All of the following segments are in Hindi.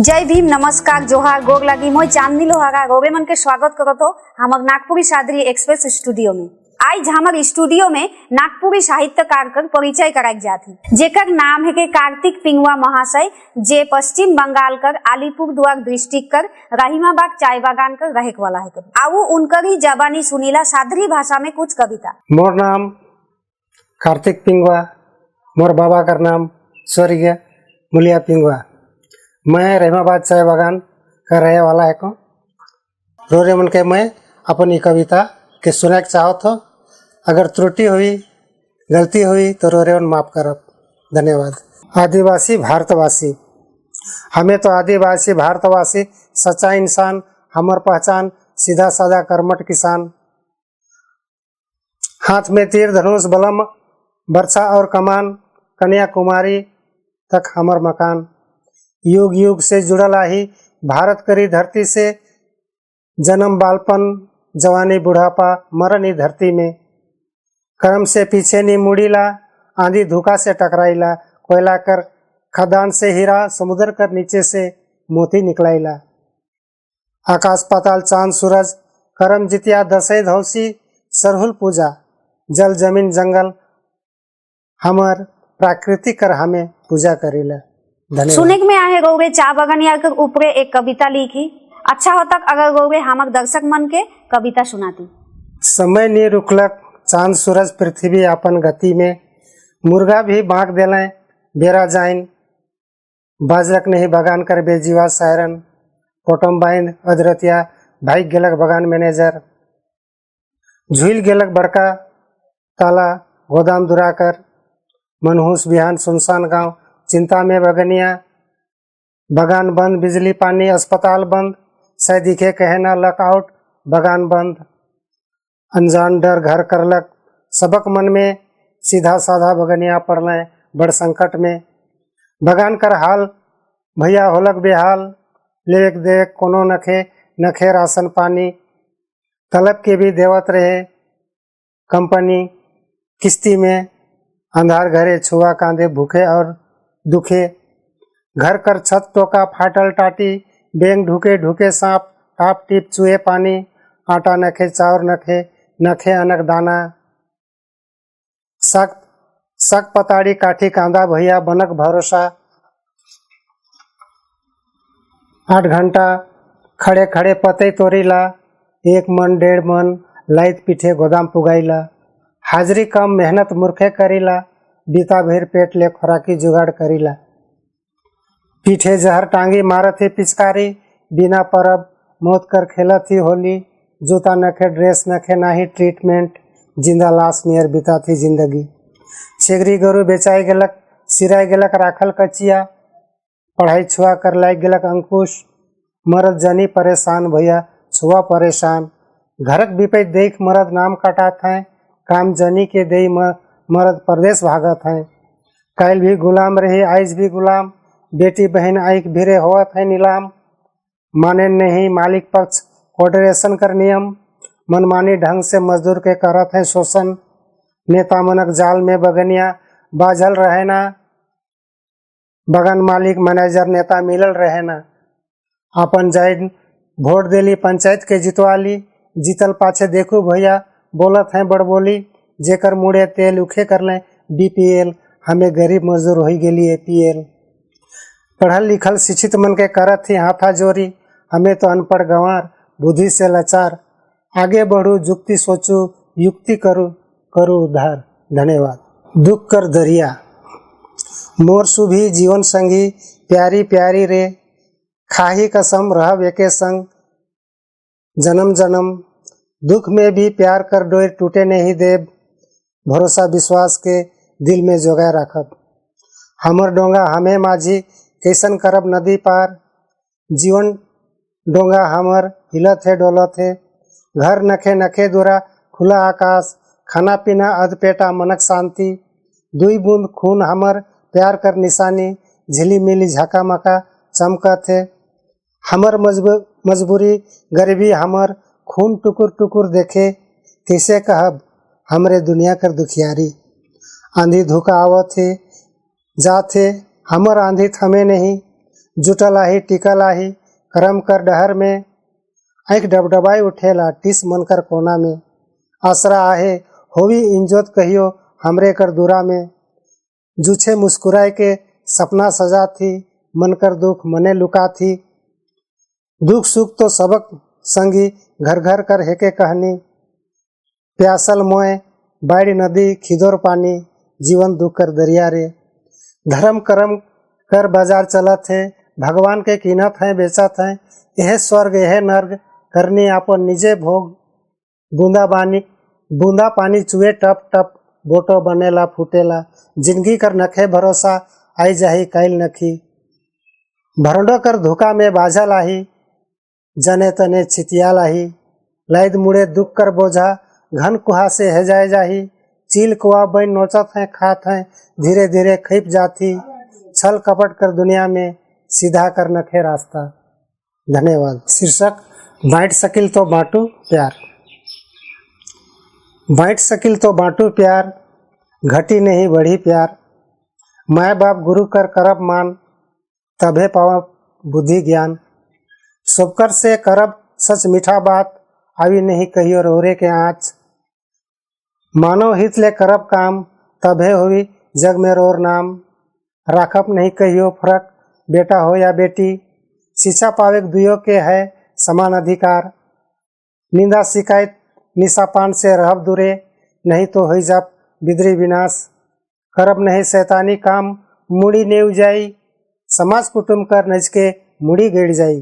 जय भीम, नमस्कार, जोहार, गोर लगी। मैं चांदनी लोहारा गोरे मन के स्वागत करत हो हमर नागपुरी सादरी एक्सप्रेस स्टूडियो में। आज हमर स्टूडियो में नागपुरी साहित्यकार कर परिचय कराई जाती, जेकर नाम है के कार्तिक पिंगुआ महाशय, जे पश्चिम बंगाल कर अलीपुरद्वार डिस्ट्रिक्ट कर रहीमाबाद चाय बागान कर रहे वाला है। आउ उनकर ही जबानी सुनीला सादरी भाषा में कुछ कविता। मोर नाम कार्तिक पिंगुआ, मोर बाबा का नाम स्वर्गीय मुलिया पिंगुआ। मैं रहीमाबाद चाय बागान का रहे वाला है को रोरे मन के मैं अपनी कविता के सुने चाहत हो। अगर त्रुटि हुई, गलती हुई तो रोरे मन माफ करब। धन्यवाद। आदिवासी भारतवासी, हमें तो आदिवासी भारतवासी सच्चा इंसान, हमर पहचान सीधा साधा कर्मठ किसान। हाथ में तीर धनुष बलम बरछा और कमान, कन्याकुमारी तक हमर मकान। युग युग से जुड़ल आही भारत करी धरती से, जन्म बालपन जवानी बुढ़ापा मरण ही धरती में। कर्म से पीछे नहीं मुड़ीला, आंधी धोखा से टकराइला। कोयला कर खदान से हीरा, समुद्र कर नीचे से मोती निकलाइला। आकाश पाताल चांद सूरज, करम जितिया दसई धौसी, सरहुल पूजा जल जमीन जंगल, हमर प्राकृतिक कर हमें पूजा करेला। सुने में आए गौरे चा बगानिया के ऊपर एक कविता लिखी। अच्छा होता अगर गौरे हमर दर्शक मन के कविता सुनाती। समय नहीं रुकलक, चांद सूरज पृथ्वी अपन गति में। मुर्गा भी बांक देलें बेरा जाइन, बाजरक नहीं बगान कर बेजीवा सायरन। पोटम बाइंद अधरतिया भाई गेलक बगान मैनेजर। झूल गेलक बड़का ताला गोदाम दुराकर। मनहूस बिहान सुनसान गांव, चिंता में बगनिया। बगान बंद, बिजली पानी अस्पताल बंद, सह दिखे कहना लकआउट बगान बंद। अनजान डर घर करलक सबक मन में, सीधा साधा बगनिया पड़ल बड़ संकट में। बगान कर हाल भैया होलक बेहाल, लेक देख कोनो नखे नखे राशन पानी। तलब के भी देवत रहे कंपनी किस्ती में, अंधार घरे छुआ कांदे भूखे और दुखे। घर कर छत टोका फाटल टाटी, बेंग ढूके ढूके सांप, टाप टिप चुए पानी। आटा नखे चाउर नखे नखे अनक दाना। सक पताड़ी काठी कांदा भैया बनक भरोसा। 8 घंटा खड़े खड़े पते तोड़ीला, 1 मन 1.5 मन लाइत पीठे गोदाम पुगाइला। हाजरी कम मेहनत मूर्खे करीला, बीता भर पेट ले खोराकी जुगाड़ करीला। पीठे जहर टांगी मारत ही पिचकारी, बिना परब मौत कर खेलत ही होली। जूता नखे ड्रेस नखे नाही ट्रीटमेंट, जिंदा लाश नियर बीता थी जिंदगी। छेगरी गोरु बेचाई गेलक, सिराई गेलक राखल कचिया। पढ़ाई छुआ कर लाग गेलक अंकुश, मरद जनी परेशान भैया छुआ परेशान। घरक विपैत देख मरद नाम कटात हैं, काम जनी के दे मरद परदेश भागत हैं। काल भी गुलाम रही आज भी गुलाम, बेटी बहन आइक भिरे होत है नीलाम। माने नहीं मालिक पक्ष कोऑर्डिनेशन कर नियम, मनमानी ढंग से मजदूर के करत है शोषण। नेता मनक जाल में बगनिया बाझल रहे ना, बगान मालिक मैनेजर नेता मिलल रहे ना। अपन जाइन वोट देली पंचायत के जितवाली, जीतल पाछे देखू भैया बोलत हैं बड़ बोली। जेकर मुड़े तेल उखे कर लें बीपीएल, हमें गरीब मजदूर हो गेली एपीएल। पढ़ल लिखल शिक्षित मन के करत थी हाथा जोरी, हमें तो अनपढ़ गंवार बुद्धि से लाचार। आगे बढ़ू जुक्ति सोचू युक्ति करू उद्धार। धन्यवाद। दुख कर दरिया, मोर सुभी जीवन संगी प्यारी प्यारी रे। खाही कसम रहब एके संग जन्म जन्म। दुख में भी प्यार कर डोर टूटे नहीं देव, भरोसा विश्वास के दिल में जोगाए रखब। हमर डोंगा हमें माझी कैसन करब नदी पार। जीवन डोंगा हमर हिलत है डोलत है। घर नखे नखे दूरा खुला आकाश, खाना पीना अधपेटा मनक शांति। 2 बूंद खून हमर प्यार कर निशानी, झिली मिली झका मका चमकत है। हमर मजबूरी गरीबी हमर खून टुकुर टुकुर देखे, कैसे कहब हमरे दुनिया कर दुखियारी। आंधी धोखा आवत है जात है, हमर आंधी थमे नहीं। जुटल आही टिकल आही करम कर डहर में, आँख डबडबाई उठेला टिस मन कर कोना में, आसरा आहे होवी इंजोत कहियो हमरे कर दूरा में, जूछे मुस्कुराए के सपना सजा थी, मन कर दुख मने लुका थी, दुख सुख तो सबक संगी घर घर कर हेके कहनी, प्यासल मोए बाड़ी नदी खिदोर पानी, जीवन दुख कर दरिया रे, धर्म करम कर बाजार चलत है, भगवान के कीनत है बेचत है, यह स्वर्ग यह नर्ग करनी आपन निजे भोग, बूंदा पानी चुए टप टप, बोटो बनेला फूटेला, जिंदगी कर नखे भरोसा आई जाही कैल नखी, भरंडो कर धोखा में बाझा लाही, जने तने छितिया लाही, लैद मुड़े दुख कर बोझा घन कुहा से है जाए जाही, चील कुआ बन नोचत हैं खात हैं, धीरे धीरे खिप जाती, छल कपट कर दुनिया में सीधा कर नखे रास्ता। धन्यवाद। शीर्षक बांट सकिल तो बांटू प्यार। बांट सकिल तो बांटू प्यार, घटी नहीं बढ़ी प्यार, माँ बाप गुरु कर करब मान, तभे पावा बुद्धि ज्ञान, सबकर से करब सच मीठा बात, आवी नहीं कहियो रोरे के आँच, मानव हित ले करब काम, तभे हुई जग में रोर नाम, राखब नहीं कहियो फर्क बेटा हो या बेटी, शिक्षा पावे दुयो के है समान अधिकार, निंदा शिकायत निशापान से रहब दूरे, नहीं तो हो जाब बिदरी विनाश, करब नहीं शैतानी काम मुड़ी नेव जाई, समाज कुटुंब कर नजके मुड़ी गिर जाई,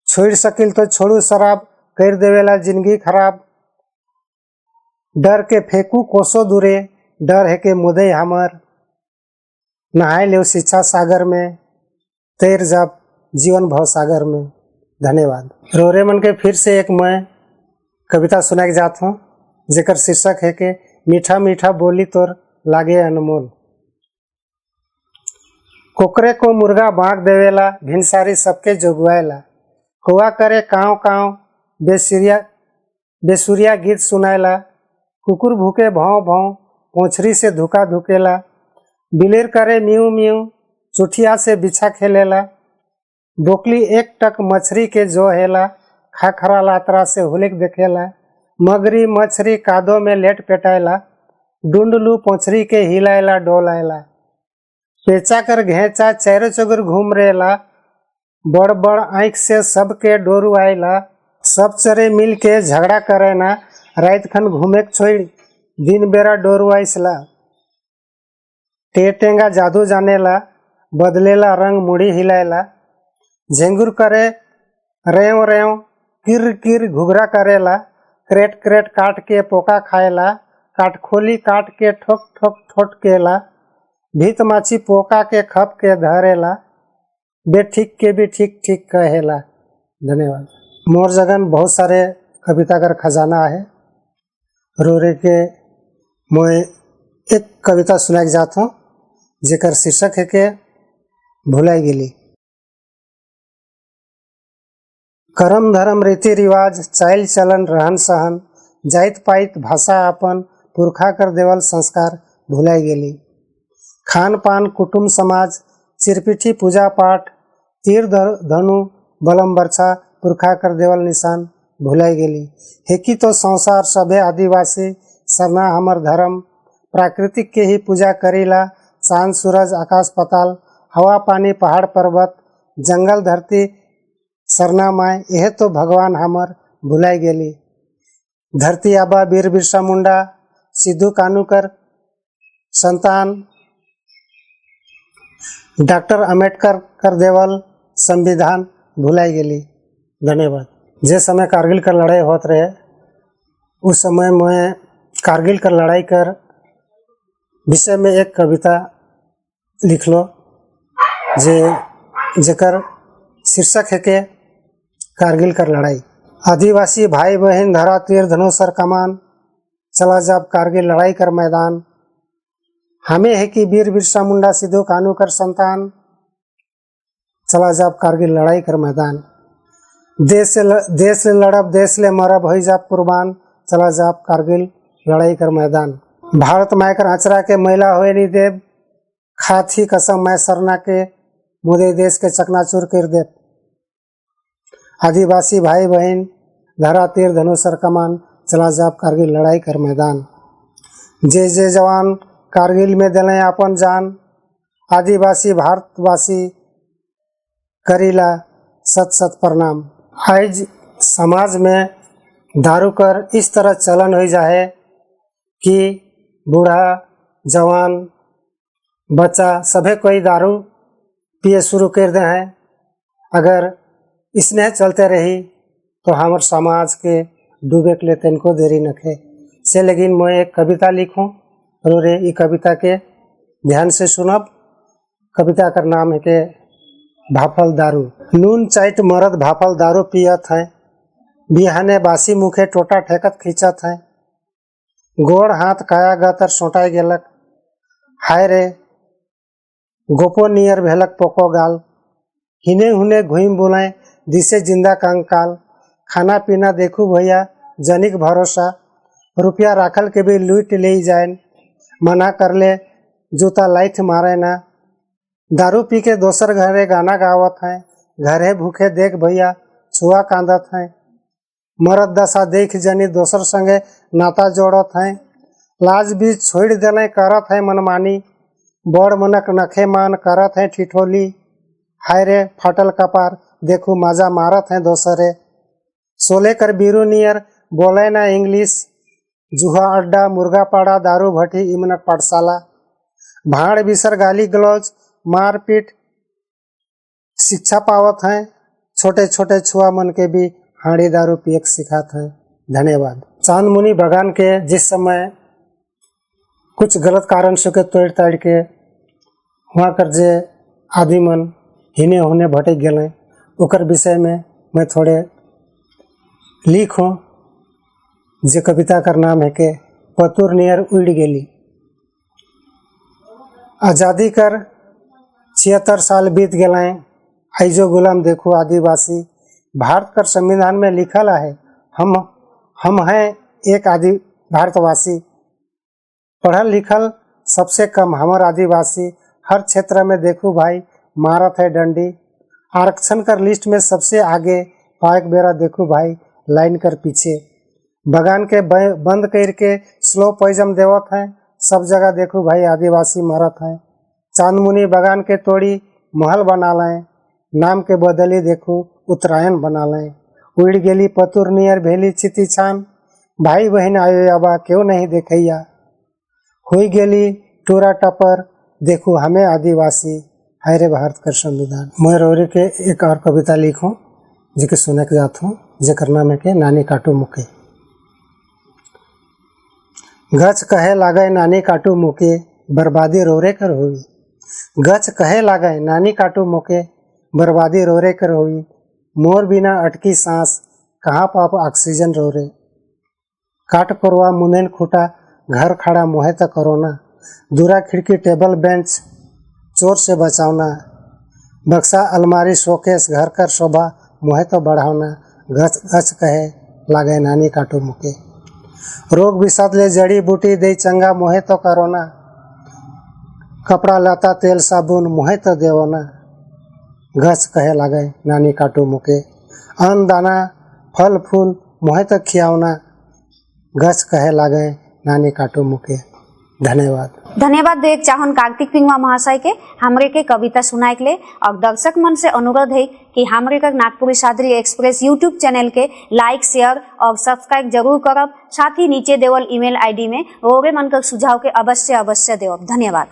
छोड़ सकिल तो छोड़ू शराब, कर देवेला जिंदगी खराब, डर के फेंकू कोसो दूरे, डर है के मुदे हमर, नहाए ले शिक्षा सागर में, तैर जब जीवन भव सागर में। धन्यवाद। रोरे मन के फिर से एक मैं कविता सुना के जात हूँ, जेकर शीर्षक है के मीठा मीठा बोली तोर लागे अनमोल। कोकरे को मुर्गा बांट देवेला, भिनसारी सबके जोगवाएला, कौआ करे काँव काँव, बेसुरिया गीत सुनाएला, कुकुर भूखे भाव भाव, पोछरी से धुका धुकेला, बिलेर करे म्यू म्यू, चुठिया से बिछा खेलेला, बोकली एक टक मछरी के जो हेला, खाखरा लातरा से हुलिक देखेला, मगरी मछरी कादो में लेट पेटाएला, डुंडलू पोछरी के हिलाएला डोलाएला, पेचा कर घेचा चैरो चौगर घूम रेला, बड़ बड़ आँख से सबके डोरू आएला, सब चरे मिल के झगड़ा करे ना, रात खन घूमे छोड़ दिन बेरा डोरू आइसला, टेटेंगा जादू जानेला, बदलेला रंग मुड़ी हिलाएला, झेंगुर करे रेव रेव, किर किर घुघरा करेला, क्रेट क्रेट काट के पोका खाएला, काट खोली काट के ठोक ठोक ठोटकेला, भीत माछी पोका के खप के धरेला, बेठीक के भी ठीक ठीक कहेला। धन्यवाद। मोर जगन बहुत सारे कविता कर खजाना है। रोरे के मोए एक कविता सुना के जात हूँ, जेकर शीर्षक है के भुलाई गेली। करम धर्म रीति रिवाज चाल चलन रहन सहन, जाइत पाइत भाषा अपन, पुरखा कर देवल संस्कार भुलाई गेली, खान पान कुटुंब समाज, चिरपिठी पूजा पाठ, तीर धनु बलम बरछा, पुरखा कर देवल निशान भुलाई गेली, हेकी तो संसार सभे आदिवासी, सरना हमर धर्म, प्राकृतिक के ही पूजा करीला, चांद सूरज आकाश पताल, हवा पानी पहाड़ पर्वत, जंगल धरती सरना माय, यह तो भगवान हमर भुलाई गेली, धरती आबा बीर बिरसा मुंडा, सिद्धू कानूकर संतान, डॉक्टर अम्बेडकर कर देवल संविधान भुलाई गेली। धन्यवाद। जे समय कारगिल कर लड़ाई होत रहे, उस समय मैं कारगिल कर लड़ाई कर विषय में एक कविता लिख लो, जेकर शीर्षक है के कारगिल कर लड़ाई। आदिवासी भाई बहन धरा तीर धनुष सर कमान, चला जब कारगिल लड़ाई कर मैदान, हमें है कि वीर बिरसा मुंडा सिद्धू कानूकर संतान, चला जब कारगिल लड़ाई कर मैदान, देश से लड़ब देश ले मरब हो जाब कुर्बान, चला जब कारगिल लड़ाई कर मैदान, भारत माय कर आचरा के महिला होए नी देव, खाथी कसम मैं सरना के, मोदी देश के चकनाचूर कर दे। आदिवासी भाई बहन धरा तीर धनुषर कमान चला जाप कारगिल लड़ाई कर मैदान। जे जे जवान कारगिल में दिले अपन जान, आदिवासी भारतवासी करीला सत सत प्रणाम। आज समाज में दारू कर इस तरह चलन हो जाए कि बूढ़ा जवान बच्चा सभी कोई दारू पिए शुरू कर दे हैं। अगर इसने चलते रही तो हमारे समाज के डूबे के लिए तनको देरी नखे से। लेकिन मैं एक कविता लिखूं और ये कविता के ध्यान से सुनब। कविता का नाम है के भाफल दारू। नून चाइट मरद भाफल दारू पियत हैं, बिहाने बासी मुखे टोटा ठेकत खींचत हैं। गोड़ हाथ काया गतर सोटाई गेलक, हाय रे गोपो नियर भेलक पोको गाल। हिने हुने घुम बुलाए दिसे जिंदा कंकाल। खाना पीना देखू भैया जनिक भरोसा, रुपया राखल के भी लूट ले जाए। मना कर ले जूता लाइथ मारे ना, दारू पी के दोसर घरे गाना गावत हैं। घरे भूखे देख भैया छुआ कांदत हैं। मरद दशा देख जनी दोसर संगे नाता जोड़त हैं। लाज भी छोड़ देने करत है मनमानी, बड़ मनक नखे मान करत है ठिठोली। हाय रे फाटल कपार देखू मजा मारत है दोसरे। सोले कर बीरू नियर बोले ना इंग्लिश, जुहा अड्डा मुर्गा पाड़ा दारू भट्टी इमनक पाठशाला। भाड़ बिसर गाली गलौज मारपीट शिक्षा पावत हैं। छोटे छोटे छुआ मन के भी हाड़ी दारू पियक सिखात हैं। धन्यवाद। चांदमुनि बागान के जिस समय कुछ गलत कारण से के तोड़ ताड़ के वहाँ कर जे आदि मन हिने होने भटक गए, ओकर विषय में मैं थोड़े लिखूं। जे कविता का नाम है के पतुर नियर उड़ गेली। आज़ादी कर 76 साल बीत गए, आइजो गुलाम देखो आदिवासी। भारत कर संविधान में लिखल है हम हैं एक आदि भारतवासी। पढ़ल लिखल सबसे कम हमार आदिवासी। हर क्षेत्र में देखू भाई मारत है डंडी। आरक्षण कर लिस्ट में सबसे आगे पाएक बेरा देखू भाई लाइन कर पीछे। बगान के बंद करके स्लो पॉइजन देवत हैं। सब जगह देखू भाई आदिवासी मरत हैं। चांदमुनि बागान के तोड़ी महल बना लें, नाम के बदली देखू उत्तरायण बना लें। उड़ गेली पतुर नियर भेली चिति छान, भाई बहन आयो याबा क्यों नहीं देखैया। हुई गेली टूरा टपर देखू हमें आदिवासी, हरे भारत कर संविधान। मैं रोरी के एक और कविता लिखूं जिके सुने के जात हूँ, जेकर नाम है के नानी काटू मुके। गच कहे लागे नानी काटू मुके, बर्बादी रोरे कर हुई। गच कहे लागे नानी काटू मुके, बर्बादी रोरे कर हुई। मोर बिना अटकी सांस कहाँ पाप ऑक्सीजन रोरे। काट करवा मुंदेन खूटा घर खड़ा मोहे तक कोरोना। दूरा खिड़की टेबल बेंच चोर से बचावना। बक्सा अलमारी शोकेस घर कर शोभा मोहे तो बढ़ावना। गच गच कहे लागे नानी काटू मुके। रोग विषाद ले जड़ी बूटी दे चंगा मोहे तो करोना। कपड़ा लता तेल साबुन मोहे तो देवना। गच कहे लागे नानी काटू मुके। अन्न दाना फल फूल मोहे तो खियावना। गच कहे लागे नानी काटू मुके। धन्यवाद। धन्यवाद देख चाहन कार्तिक पिंगवा महाशय के हमरे के कविता सुनाए के लिए। और दर्शक मन से अनुरोध है कि हमरे का Nagpuri Sadri express YouTube channel के लाइक शेयर और सब्सक्राइब जरूर करब। साथ ही नीचे देवल ईमेल आईडी में ओरे मन का सुझाव के अवश्य देवब। धन्यवाद।